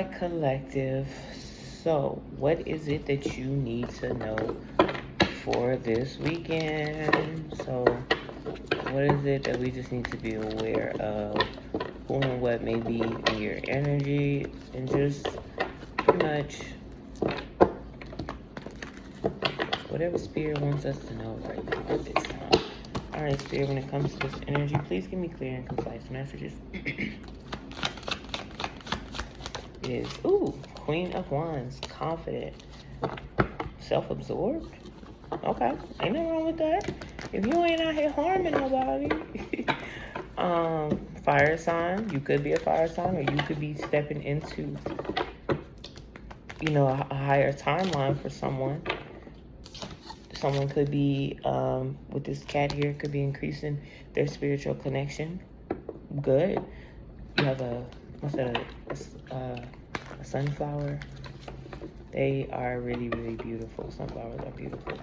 Hi, collective. So, what is it that you need to know for this weekend? So, what is it that we just need to be aware of? Who and what may be in your energy, and just pretty much whatever Spirit wants us to know right now at this time. All right, Spirit, when it comes to this energy, please give me clear and concise messages. Is Queen of Wands, confident, self-absorbed. Okay, ain't nothing wrong with that. If you ain't out here harming nobody. Fire sign. You could be a fire sign, or you could be stepping into, a higher timeline for someone. Someone could be, with this cat here, could be increasing their spiritual connection. Good. You have a sunflower. They are really, really beautiful. Sunflowers are beautiful.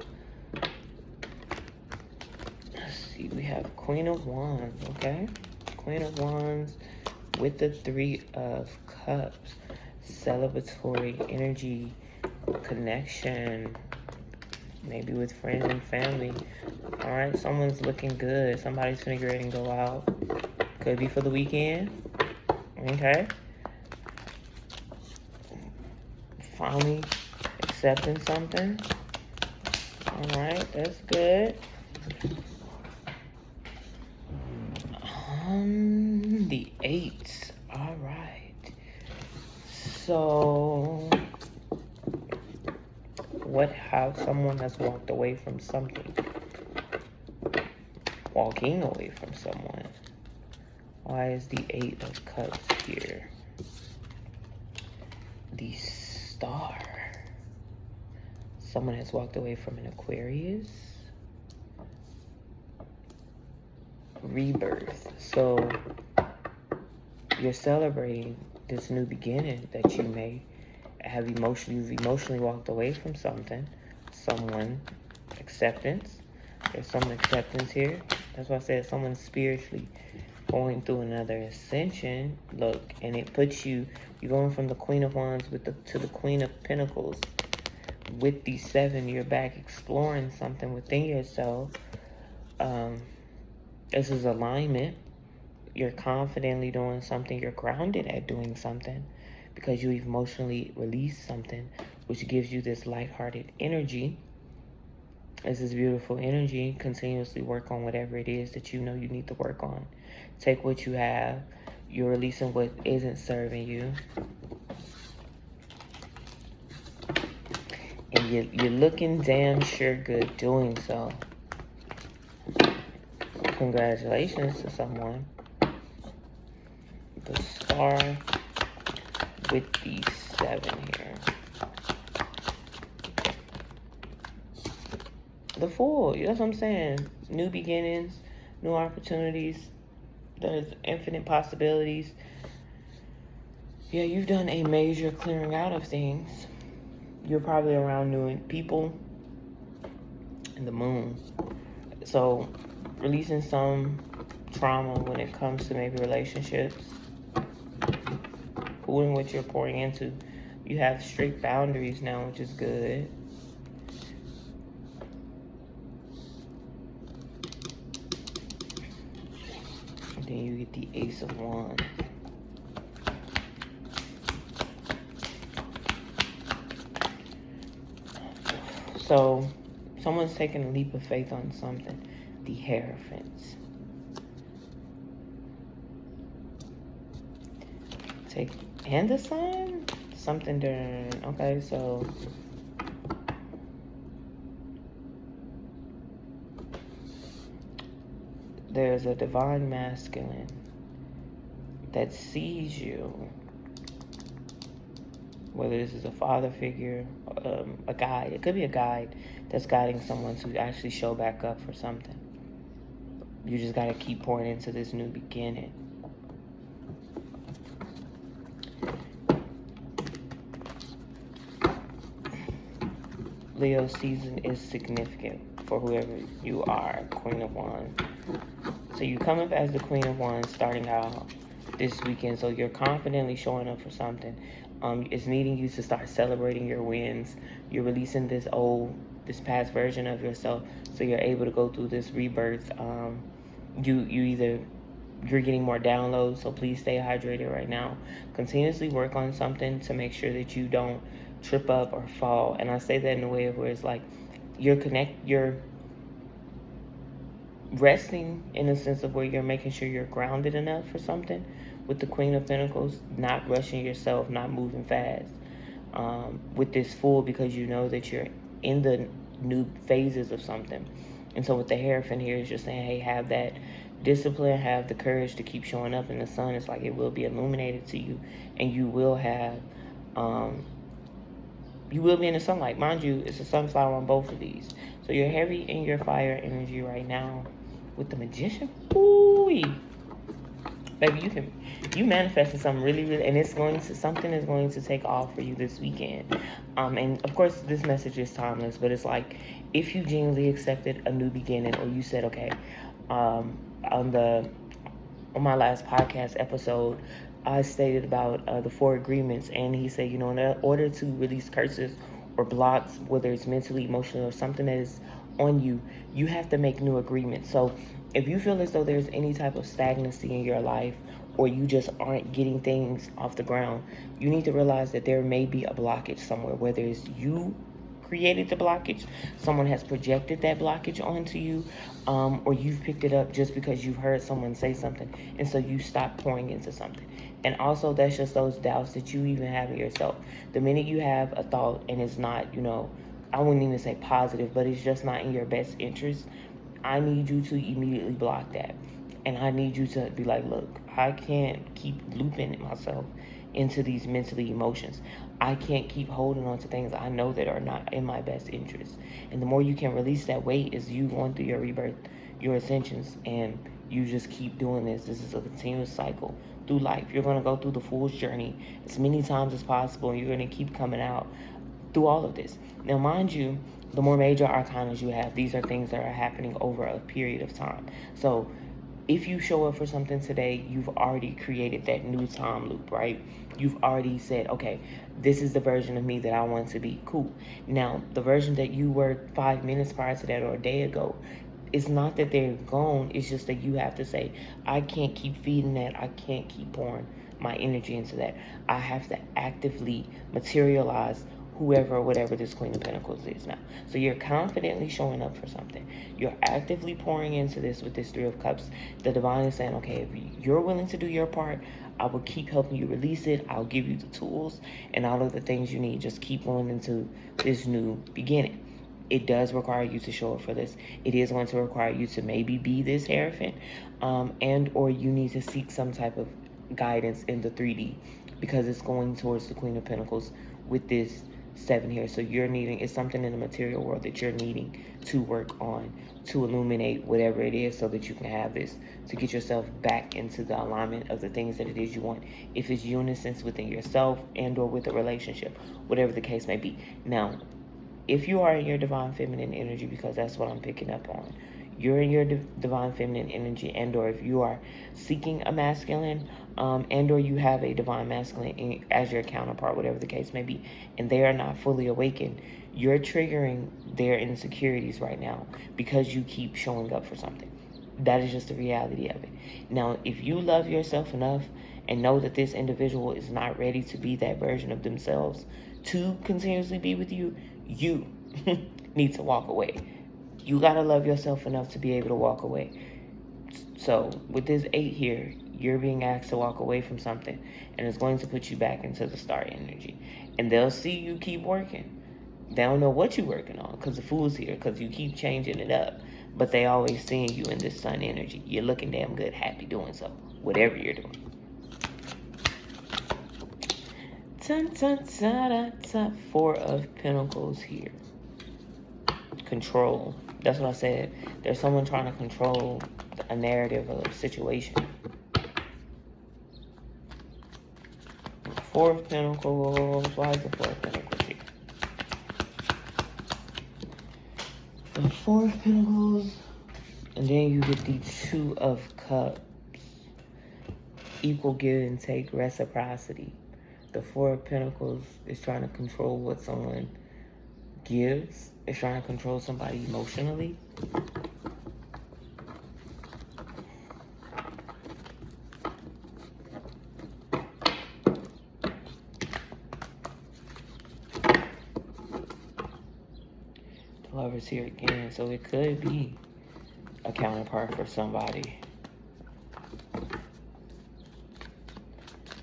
Let's see. We have Queen of Wands, okay? Queen of Wands with the Three of Cups. Celebratory energy, connection, maybe with friends and family. All right, someone's looking good. Somebody's finna get ready and go out. Could be for the weekend. Okay. Finally accepting something. All right, that's good. The 8. All right. So, how someone has walked away from something. Walking away from someone. Why is the 8 of Cups here? The Star. Someone has walked away from an Aquarius. Rebirth. So you're celebrating this new beginning that you may have emotionally walked away from something. Someone. Acceptance. There's some acceptance here. That's why I said someone's spiritually going through another ascension. Look, and it puts you're going from the Queen of Wands to the Queen of Pentacles. With the 7, you're back exploring something within yourself. This is alignment. You're confidently doing something. You're grounded at doing something because you emotionally released something, which gives you this lighthearted energy. This is beautiful energy. Continuously work on whatever it is that you know you need to work on. Take what you have. You're releasing what isn't serving you. And you're looking damn sure good doing so. Congratulations to someone. The Star with the 7 here. The Fool, that's what I'm saying. New beginnings, new opportunities. There's infinite possibilities. Yeah, you've done a major clearing out of things. You're probably around new people. And the Moon. So, releasing some trauma when it comes to maybe relationships. Who and what you're pouring into. You have strict boundaries now, which is good. And then you get the Ace of Wands. So, someone's taking a leap of faith on something. The Hierophants. And the Sun? Something during... Okay, so... There's a divine masculine that sees you. Whether this is a father figure, a guide. It could be a guide that's guiding someone to actually show back up for something. You just got to keep pouring into this new beginning. Leo season is significant for whoever you are, Queen of Wands. So you come up as the Queen of Wands, starting out this weekend. So you're confidently showing up for something. It's needing you to start celebrating your wins. You're releasing this past version of yourself, so you're able to go through this rebirth. You're getting more downloads, so please stay hydrated right now. Continuously work on something to make sure that you don't trip up or fall. And I say that in a way of where it's like you're resting in a sense of where you're making sure you're grounded enough for something with the Queen of Pentacles, not rushing yourself, not moving fast with this Fool, because you know that you're in the new phases of something. And so with the Hierophant here is just saying, hey, have that discipline, have the courage to keep showing up in the sun. It's like it will be illuminated to you, and you will have you will be in the sunlight. Mind you, it's a sunflower on both of these. So you're heavy in your fire energy right now with the Magician. Ooh, baby, you manifested something really, and something is going to take off for you this weekend. And of course, this message is timeless, but it's like if you genuinely accepted a new beginning, or you said, okay, on my last podcast episode, I stated about the 4 agreements, and he said, in order to release curses or blocks, whether it's mentally, emotionally, or something that is on you, you have to make new agreements. So if you feel as though there's any type of stagnancy in your life, or you just aren't getting things off the ground, you need to realize that there may be a blockage somewhere, whether it's you created the blockage, someone has projected that blockage onto you, or you've picked it up just because you've heard someone say something, and so you stop pouring into something. And also, that's just those doubts that you even have in yourself. The minute you have a thought and it's not, I wouldn't even say positive, but it's just not in your best interest, I need you to immediately block that. And I need you to be like, look, I can't keep looping myself into these mentally emotions. I can't keep holding on to things I know that are not in my best interest. And the more you can release that weight is you going through your rebirth, your ascensions, and you just keep doing this. This is a continuous cycle through life. You're going to go through the Fool's journey as many times as possible, and you're going to keep coming out through all of this. Now, mind you, the more major arcanas you have, these are things that are happening over a period of time. So if you show up for something today, you've already created that new time loop, right? You've already said, okay, this is the version of me that I want to be. Cool. Now, the version that you were 5 minutes prior to that or a day ago, it's not that they're gone. It's just that you have to say, I can't keep feeding that. I can't keep pouring my energy into that. I have to actively materialize whoever or whatever this Queen of Pentacles is now. So you're confidently showing up for something. You're actively pouring into this with this 3 of Cups. The Divine is saying, okay, if you're willing to do your part, I will keep helping you release it. I'll give you the tools and all of the things you need. Just keep going into this new beginning. It does require you to show up for this. It is going to require you to maybe be this Hierophant, and or you need to seek some type of guidance in the 3D, because it's going towards the Queen of Pentacles with this 7 here. So it's something in the material world that you're needing to work on to illuminate whatever it is, so that you can have this, to get yourself back into the alignment of the things that it is you want. If it's unison within yourself and or with a relationship, whatever the case may be. Now, if you are in your divine feminine energy, because that's what I'm picking up on, you're in your divine feminine energy, and or if you are seeking a masculine, and or you have a divine masculine as your counterpart, whatever the case may be, and they are not fully awakened, you're triggering their insecurities right now because you keep showing up for something. That is just the reality of it. Now, if you love yourself enough and know that this individual is not ready to be that version of themselves to continuously be with you, you need to walk away. You got to love yourself enough to be able to walk away. So with this 8 here, you're being asked to walk away from something, and it's going to put you back into the star energy. And they'll see you keep working. They don't know what you're working on because the Fool's here, because you keep changing it up. But they always seeing you in this sun energy. You're looking damn good, happy doing so, whatever you're doing. Dun, dun, dun, dun, dun. 4 of Pentacles here. Control. That's what I said. There's someone trying to control a narrative of a situation. 4 of Pentacles. Why is the 4 of Pentacles here? The 4 of Pentacles. And then you get the 2 of Cups. equal give and take, reciprocity. The Four of Pentacles is trying to control what someone gives. It's trying to control somebody emotionally. The Lover's here again, so it could be a counterpart for somebody.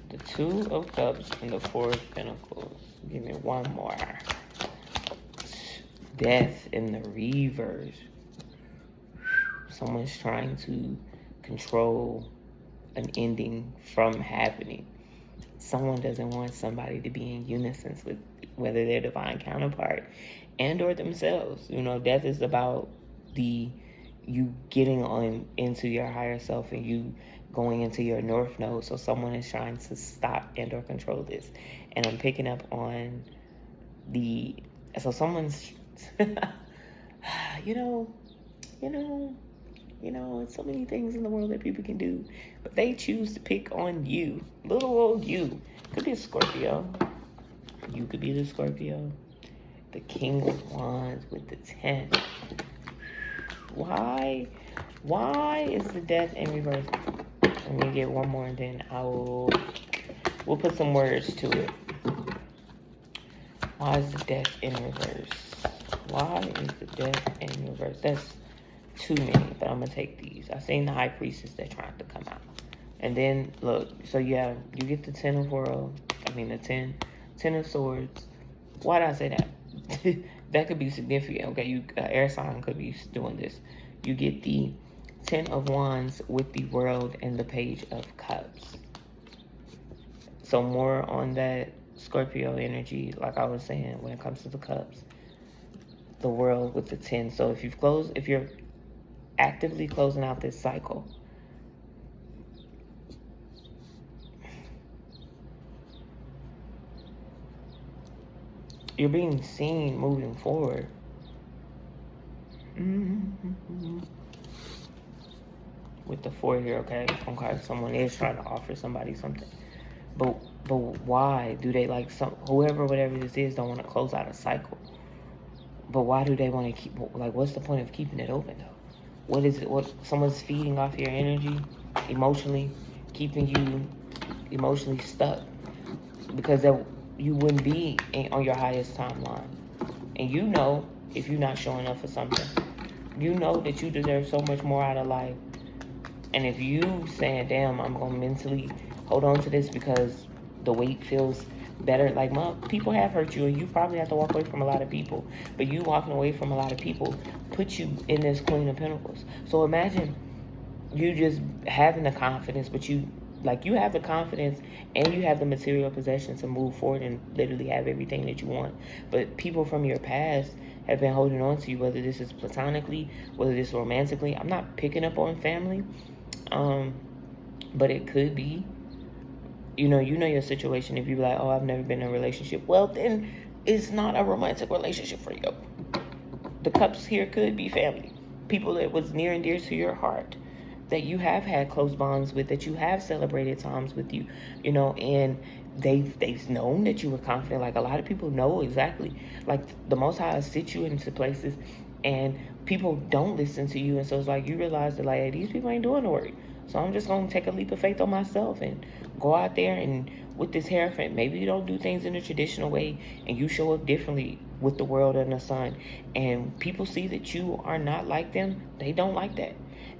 The Two of Cups and the Four of Pentacles. Give me one more. Death in the reverse. Someone's trying to control an ending from happening. Someone doesn't want somebody to be in unison with whether their divine counterpart and or themselves. You know, death is about you getting on into your higher self and you going into your north node. So someone is trying to stop and or control this. And I'm picking up on so someone's it's so many things in the world that people can do, but they choose to pick on you, little old you. Could be a Scorpio. You could be the Scorpio. The King of Wands with the 10. Why is the Death in reverse? Let me get one more and then we'll put some words to it. Why is the Death in reverse? Why is the Death in reverse? That's too many, but I'm gonna take these. I seen the High Priestess that tried to come out. And then look, so yeah, you get the 10 of Worlds. The 10 of Swords. Why did I say that? That could be significant. Okay, air sign could be doing this. You get the 10 of Wands with the World and the Page of Cups. So more on that Scorpio energy, like I was saying, when it comes to the cups. The World with the 10. So if you're actively closing out this cycle, you're being seen moving forward. With the 4 here, okay? Someone is trying to offer somebody something. But why do they whoever, whatever this is, don't want to close out a cycle? But why do they want to keep, what's the point of keeping it open though? What is it? What someone's feeding off your energy emotionally, keeping you emotionally stuck because you wouldn't be on your highest timeline. And if you're not showing up for something, that you deserve so much more out of life. And if you saying, damn, I'm going to mentally hold on to this because the weight feels better. People have hurt you and you probably have to walk away from a lot of people. But you walking away from a lot of people put you in this Queen of Pentacles. So imagine you just having the confidence, but you have the confidence and you have the material possession to move forward and literally have everything that you want. But people from your past have been holding on to you, whether this is platonically, whether this is romantically. I'm not picking up on family, but it could be. You know your situation. If you're like, oh, I've never been in a relationship, well, then it's not a romantic relationship for you. The cups here could be family. People that was near and dear to your heart, that you have had close bonds with, that you have celebrated times with you, and they've known that you were confident. A lot of people know exactly. The Most High sits you into places and people don't listen to you. And so it's you realize that hey, these people ain't doing the work. So I'm just going to take a leap of faith on myself and go out there and with this Hierophant, maybe you don't do things in a traditional way and you show up differently with the World and the Sun. And people see that you are not like them. They don't like that.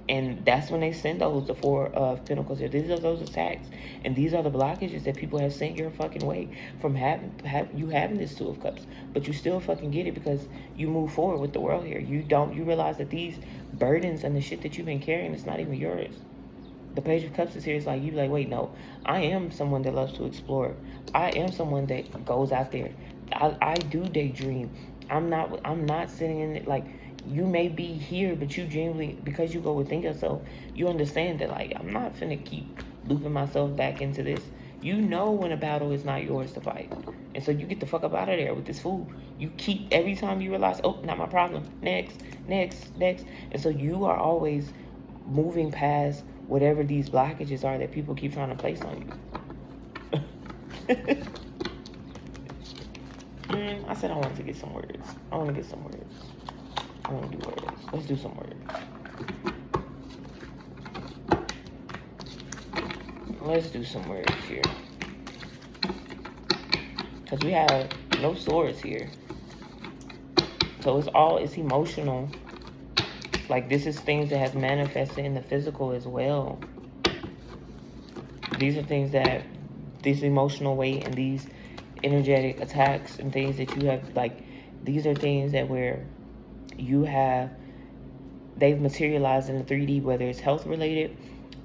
And that's when they send the 4 of Pentacles here. These are those attacks. And these are the blockages that people have sent your fucking way from having this 2 of Cups. But you still fucking get it because you move forward with the world here. You realize that these burdens and the shit that you've been carrying, it's not even yours. The Page of Cups is here. It's you wait, no, I am someone that loves to explore. I am someone that goes out there. I do daydream. I'm not sitting in it you may be here, but you genuinely, because you go within yourself, you understand that I'm not finna keep looping myself back into this. You know when a battle is not yours to fight. And so you get the fuck up out of there with this fool. You keep, every time you realize, oh, not my problem. Next. And so you are always moving past whatever these blockages are that people keep trying to place on you. I said I wanted to get some words. I want to get some words. I want to do words. Let's do some words. Let's do some words here. Because we have no swords here. So it's emotional. Like, this is things that has manifested in the physical as well. These are things that, this emotional weight and these energetic attacks and things that you have, like, these are things that where you have, they've materialized in the 3D, whether it's health related,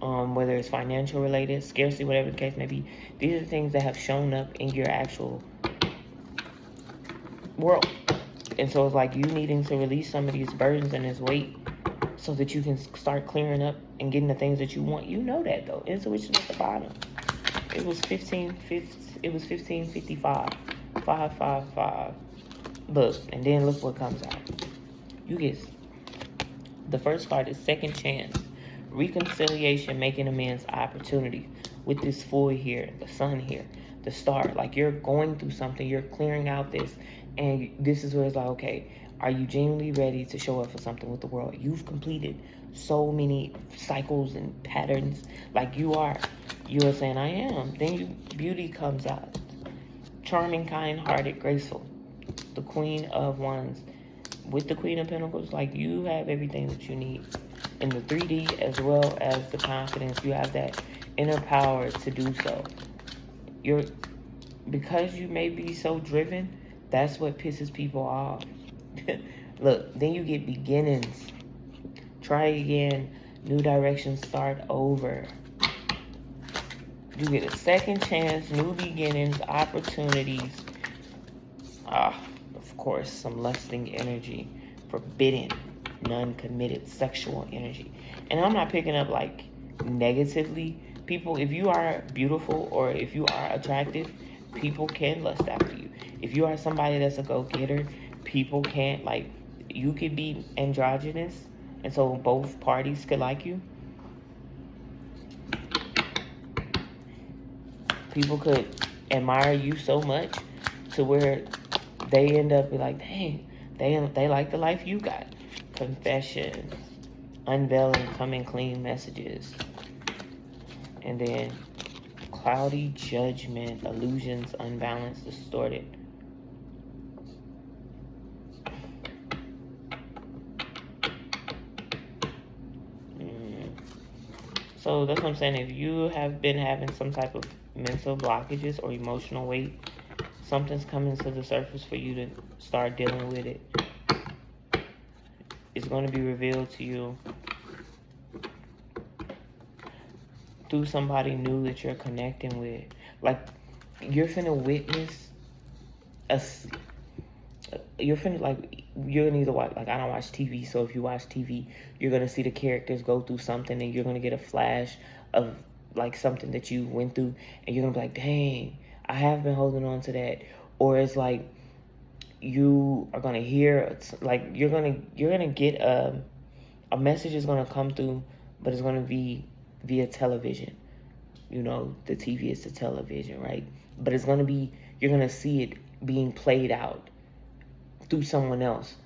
whether it's financial related, scarcity, whatever the case may be. These are things that have shown up in your actual world. And so it's like you needing to release some of these burdens and this weight so that you can start clearing up and getting the things that you want. You know that, though. Intuition at the bottom. It was 1555. 555. Look, and then look what comes out. You get, the first card is second chance. Reconciliation, making amends, opportunity. With this Fool here, the Sun here, the Star. Like, you're going through something. You're clearing out this. And this is where it's like, okay, are you genuinely ready to show up for something with the world? You've completed so many cycles and patterns. Like, you are saying, I am. Then beauty comes out. Charming, kind-hearted, graceful. The Queen of Wands. With the Queen of Pentacles, like, you have everything that you need. In the 3D, as well as the confidence. You have that inner power to do so. Because you may be so driven, that's what pisses people off. Look, then you get beginnings. Try again. New direction, start over. You get a second chance, new beginnings, opportunities. Of course, some lusting energy. Forbidden, non-committed sexual energy. And I'm not picking up, like, negatively. People, if you are beautiful or if you are attractive, people can lust after you. If you are somebody that's a go-getter, people can't, like, you could be androgynous, and so both parties could like you. People could admire you so much to where they end up be like, dang, they like the life you got. Confessions, unveiling, coming clean messages. And then cloudy judgment, illusions, unbalanced, distorted. So that's what I'm saying. If you have been having some type of mental blockages or emotional weight, something's coming to the surface for you to start dealing with it. It's going to be revealed to you through somebody new that you're connecting with. Like, you're finna witness you're gonna either watch, like, I don't watch TV, so if you watch TV, you're gonna see the characters go through something, and you're gonna get a flash of, like, something that you went through, and you're gonna be like, dang, I have been holding on to that. Or it's like, you are gonna hear, like, you're gonna get a message is gonna come through, but it's gonna be via television. You know, the TV is the television, right? But it's gonna be, you're gonna see it being played out through someone else.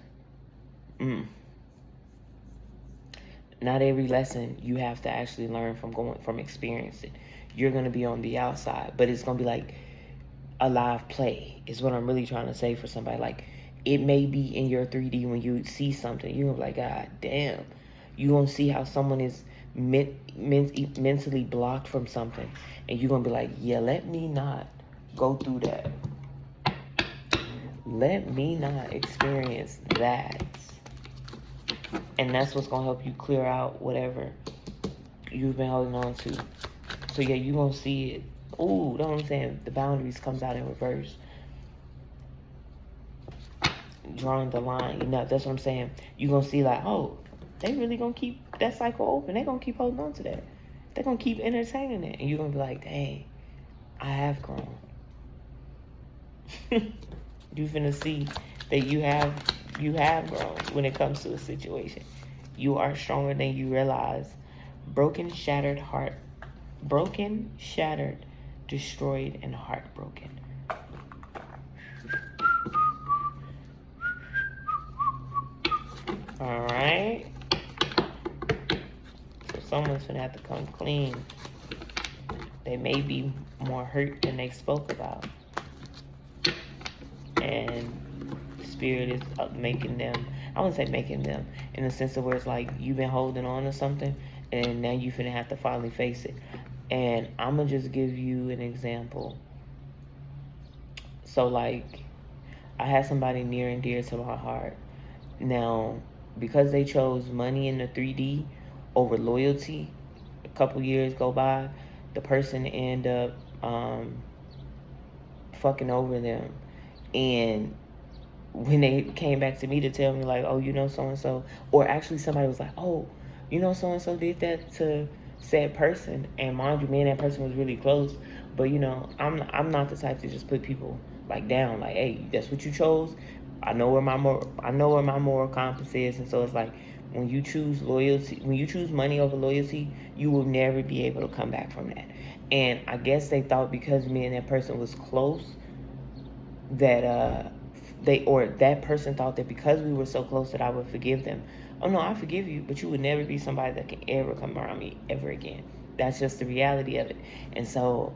Not every lesson you have to actually learn from experiencing. You're gonna be on the outside, but it's gonna be like a live play is what I'm really trying to say for somebody. Like, it may be in your 3D when you see something, you're gonna be like, God damn. You're gonna see how someone is mentally blocked from something, and you're gonna be like, yeah, let me not go through that. Let me not experience that. And that's what's gonna help you clear out whatever you've been holding on to. So yeah, you're gonna see it. Ooh, you know what I'm saying? The boundaries comes out in reverse. Drawing the line, you know, that's what I'm saying. You're gonna see, like, oh, they really gonna keep that cycle open. They're gonna keep holding on to that. They're gonna keep entertaining it. And you're gonna be like, dang, I have grown. You finna see that you have grown when it comes to a situation. You are stronger than you realize. Broken, shattered, destroyed, and heartbroken. Alright? So someone's gonna have to come clean. They may be more hurt than they spoke about. And Spirit is making them, I wouldn't say making them, in the sense of where it's like you've been holding on to something and now you finna have to finally face it. And I'm gonna just give you an example. So like, I had somebody near and dear to my heart. Now, because they chose money in the 3D over loyalty, a couple years go by, the person end up fucking over them. And when they came back to me to tell me like, oh, you know so-and-so, or actually somebody was like, oh, you know so-and-so did that to said person, and mind you, me and that person was really close, but you know, I'm not the type to just put people like down, like, hey, that's what you chose. I know where my moral compass is, and so it's like, when you choose loyalty, when you choose money over loyalty, you will never be able to come back from that. And I guess they thought because me and that person was close, that that person thought that because we were so close that I would forgive them. Oh no, I forgive you, but you would never be somebody that can ever come around me ever again. That's just the reality of it. And so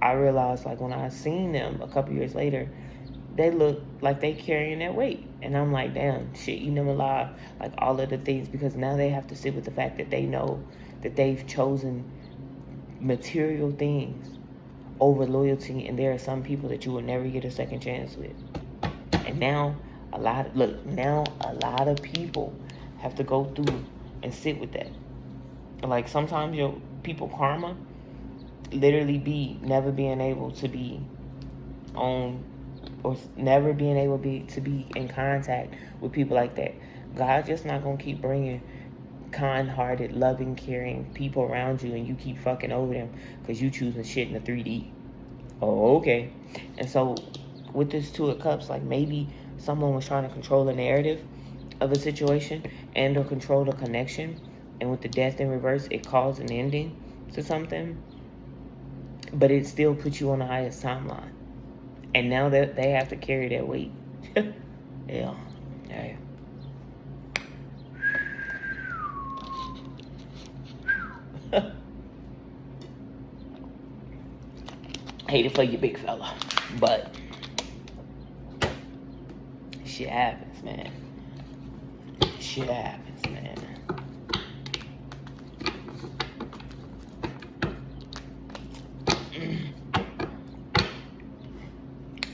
I realized, like, when I seen them a couple years later, they look like they carrying that weight. And I'm like, damn, shit, eating them alive, like all of the things, because now they have to sit with the fact that they know that they've chosen material things over loyalty, and there are some people that you will never get a second chance with. And now a lot of people have to go through and sit with that. Like, sometimes your people karma literally be never being able to be on, or never being able to be in contact with people like that. God's just not gonna keep bringing kind-hearted, loving, caring people around you, and you keep fucking over them because you choosing shit in the 3D. Oh, okay. And so with this Two of Cups, like, maybe someone was trying to control the narrative of a situation and or control the connection, and with the Death in reverse, it caused an ending to something, but it still puts you on the highest timeline, and now that they have to carry that weight. Yeah. Hate it for you, big fella, but shit happens, man. Shit happens, man.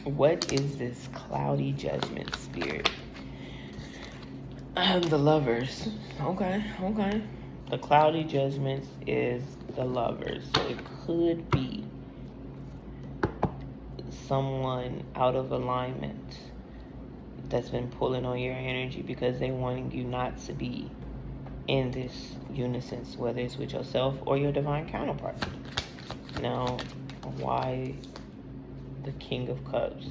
What is this cloudy judgment, Spirit? The Lovers. Okay. The cloudy judgments is the Lovers. So it could be someone out of alignment that's been pulling on your energy because they wanting you not to be in this unison, whether it's with yourself or your divine counterpart. Now, why the King of Cups?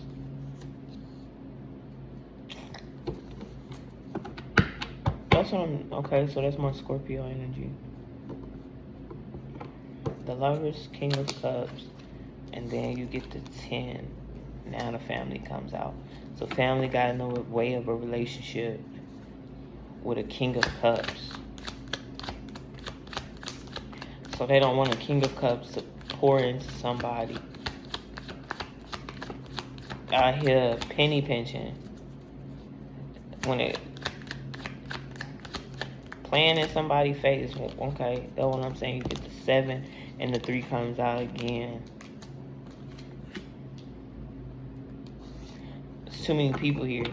That's what okay, so that's my Scorpio energy. The Lovers, King of Cups, and then you get the 10. Now the family comes out. So family got in the way of a relationship with a King of Cups. So they don't want a King of Cups to pour into somebody. I hear penny pinching. When it playing in somebody's face. Okay, that's what I'm saying. You get the 7 and the 3 comes out again. Too many people here.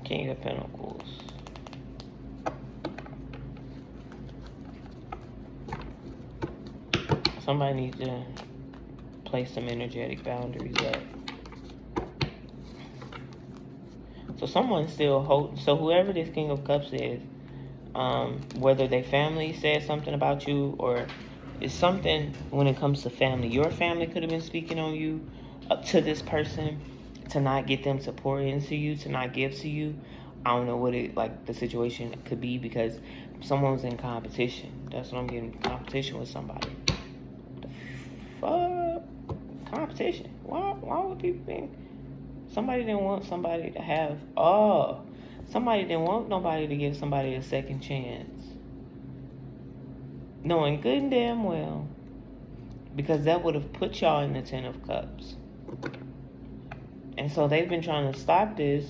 King of Pentacles. Somebody needs to place some energetic boundaries up. So someone still holds. So whoever this King of Cups is, whether their family said something about you or it's something when it comes to family. Your family could have been speaking on you to this person to not get them to pour into you, to not give to you. I don't know what it, like, the situation could be, because someone's in competition. That's what I'm getting, competition with somebody. The fuck? Competition? Why would people think somebody didn't want somebody to have, somebody didn't want nobody to give somebody a second chance. Knowing good and damn well, because that would have put y'all in the Ten of Cups. And so they've been trying to stop this,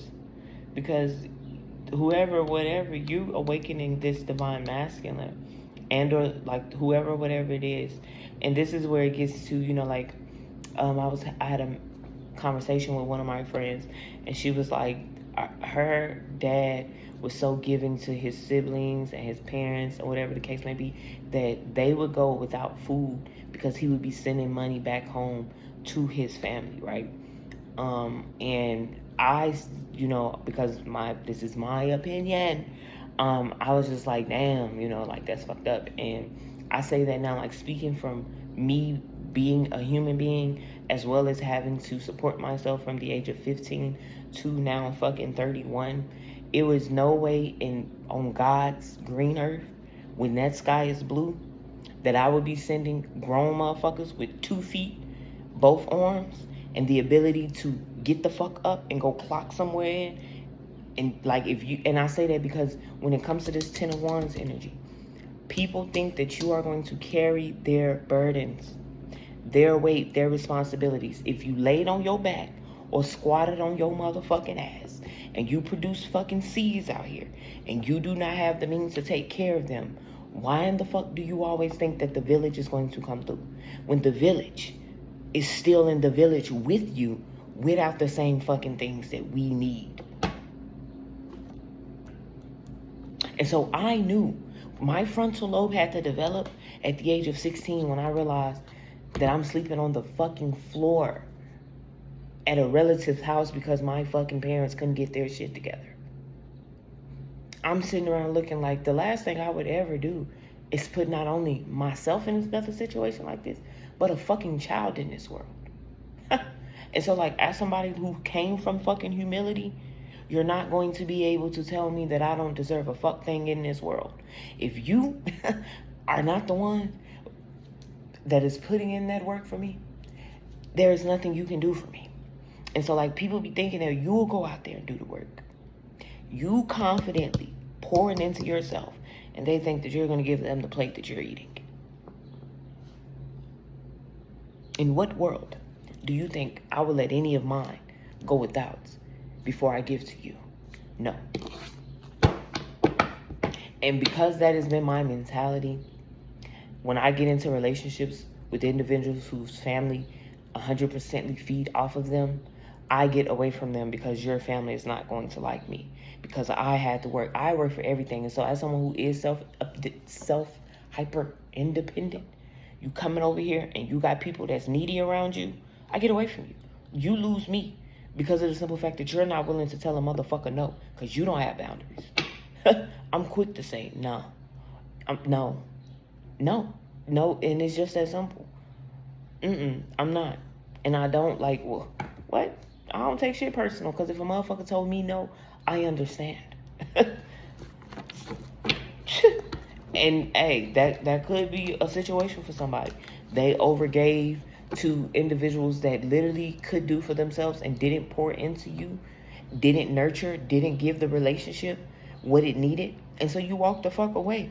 because whoever, whatever, you awakening this divine masculine, and or like whoever, whatever it is. And this is where it gets to, you know, like, I had a conversation with one of my friends, and she was like, her dad was so giving to his siblings and his parents, or whatever the case may be, that they would go without food because he would be sending money back home to his family, right? And I, you know, because this is my opinion, I was just like, damn, you know, like, that's fucked up. And I say that now, like, speaking from me being a human being, as well as having to support myself from the age of 15 to now fucking 31. It was no way on God's green earth, when that sky is blue, that I would be sending grown motherfuckers with 2 feet, both arms, and the ability to get the fuck up and go clock somewhere in. And like, and I say that because when it comes to this Ten of Wands energy, people think that you are going to carry their burdens, their weight, their responsibilities. If you laid on your back or squatted on your motherfucking ass and you produce fucking seeds out here and you do not have the means to take care of them, why in the fuck do you always think that the village is going to come through? When the village is still in the village with you without the same fucking things that we need. And so I knew my frontal lobe had to develop at the age of 16 when I realized that I'm sleeping on the fucking floor at a relative's house because my fucking parents couldn't get their shit together. I'm sitting around looking like the last thing I would ever do is put not only myself in another situation like this, but a fucking child in this world. And so, like, as somebody who came from fucking humility, you're not going to be able to tell me that I don't deserve a fuck thing in this world. If you are not the one that is putting in that work for me, there is nothing you can do for me. And so, like, people be thinking that you'll go out there and do the work. You confidently pouring into yourself, and they think that you're going to give them the plate that you're eating. In what world do you think I will let any of mine go without before I give to you? No. And because that has been my mentality, when I get into relationships with individuals whose family 100% feed off of them, I get away from them because your family is not going to like me. Because I had to work. I work for everything. And so as someone who is hyper independent, you coming over here and you got people that's needy around you, I get away from you. You lose me because of the simple fact that you're not willing to tell a motherfucker no, because you don't have boundaries. I'm quick to say no. No. And it's just that simple. I'm not. And I don't like, well, what? I don't take shit personal, because if a motherfucker told me no, I understand. And hey, that could be a situation for somebody. They overgave to individuals that literally could do for themselves and didn't pour into you, didn't nurture, didn't give the relationship what it needed. And so you walked the fuck away.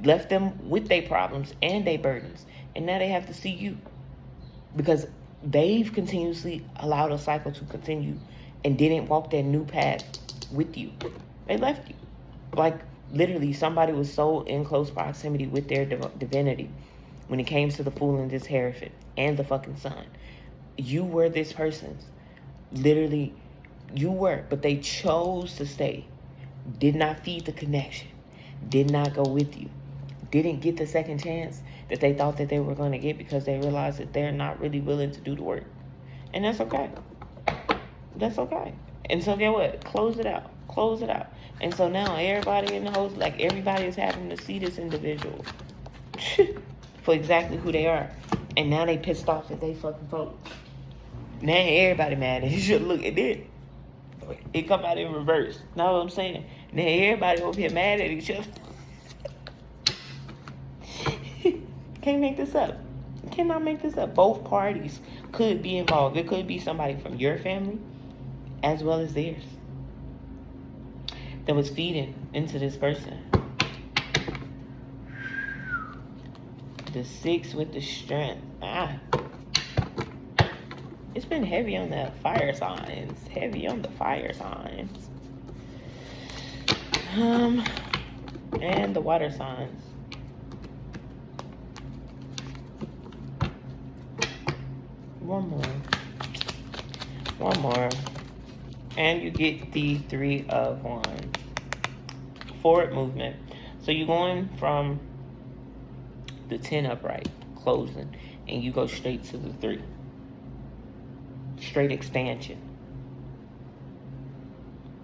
Left them with their problems and their burdens. And now they have to see you. Because they've continuously allowed a cycle to continue and didn't walk that new path with you. They left you. Like, literally, somebody was so in close proximity with their divinity when it came to the Fool and this Hierophant and the fucking Sun. You were this person's. Literally, you were. But they chose to stay. Did not feed the connection. Did not go with you. Didn't get the second chance that they thought that they were going to get because they realized that they're not really willing to do the work. And that's okay. That's okay. And so get what? Close it out. Close it out. And so now everybody in the host, like, everybody is having to see this individual for exactly who they are. And now they pissed off that they fucking folks. Now everybody mad. And you should look at it. It come out in reverse. Know what I'm saying? Then everybody over here mad at each other. Can't make this up. Cannot make this up. Both parties could be involved. It could be somebody from your family as well as theirs that was feeding into this person. The 6 with the strength. It's been heavy on the fire signs. Heavy on the fire signs. And the water signs. One more. And you get the 3 of Wands. Forward movement. So you're going from the 10 upright, closing, and you go straight to the 3. Straight expansion.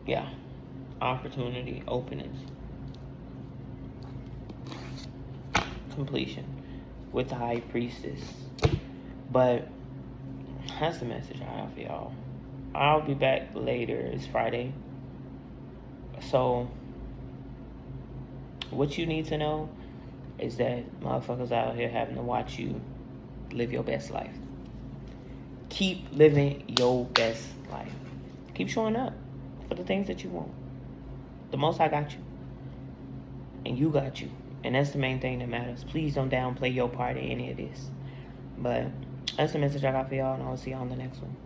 Yeah. Opportunity, openings. Completion. With the High Priestess. But that's the message I have for y'all. I'll be back later. It's Friday. So, what you need to know is that motherfuckers out here having to watch you live your best life. Keep living your best life. Keep showing up for the things that you want. The Most High got you. And you got you. And that's the main thing that matters. Please don't downplay your part in any of this. But that's the message I got for y'all, and I'll see y'all on the next one.